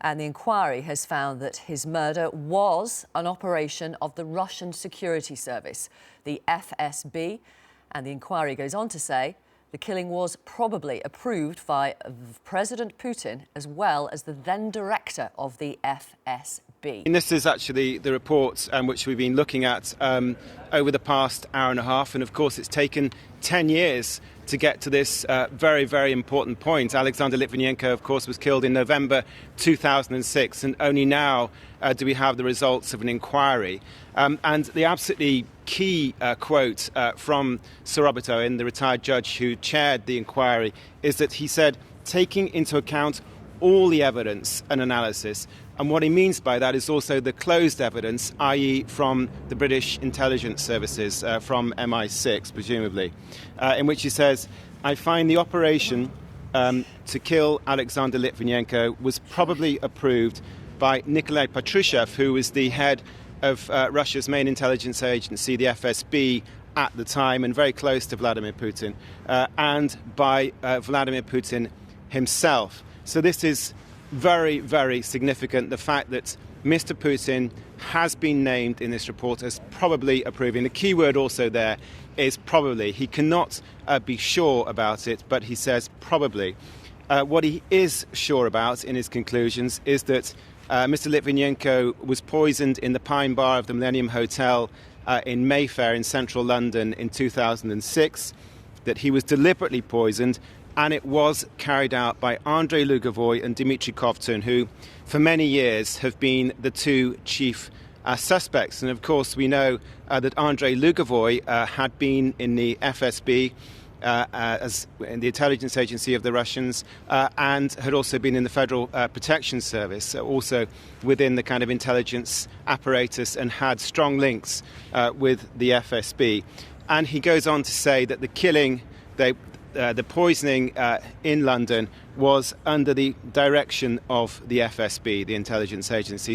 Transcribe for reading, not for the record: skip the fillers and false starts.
And the inquiry has found that his murder was an operation of the Russian security service, the FSB. And the inquiry goes on to say the killing was probably approved by President Putin as well as the then director of the FSB. And this is actually the report which we've been looking at over the past hour and a half. And of course, it's taken 10 years to get to this very, very important point. Alexander Litvinenko, of course, was killed in November 2006. And only now do we have the results of an inquiry. And the absolutely key quote from Sir Robert Owen, the retired judge who chaired the inquiry, is that he said, taking into account all the evidence and analysis. And what he means by that is also the closed evidence, i.e. from the British intelligence services, from MI6, presumably, in which he says, I find the operation to kill Alexander Litvinenko was probably approved by Nikolai Patrushev, who was the head of Russia's main intelligence agency, the FSB, at the time, and very close to Vladimir Putin, and by Vladimir Putin himself. So this is very, very significant, the fact that Mr. Putin has been named in this report as probably approving. The key word also there is probably. He cannot be sure about it, but he says probably. What he is sure about in his conclusions is that Mr. Litvinenko was poisoned in the Pine Bar of the Millennium Hotel in Mayfair in central London in 2006, that he was deliberately poisoned, and it was carried out by Andrei Lugovoy and Dmitry Kovtun, who for many years have been the two chief suspects. And of course, we know that Andrei Lugovoy had been in the FSB, as in the intelligence agency of the Russians, and had also been in the Federal Protection Service, also within the kind of intelligence apparatus, and had strong links with the FSB. And he goes on to say that the killing, the poisoning in London was under the direction of the FSB, the intelligence agency.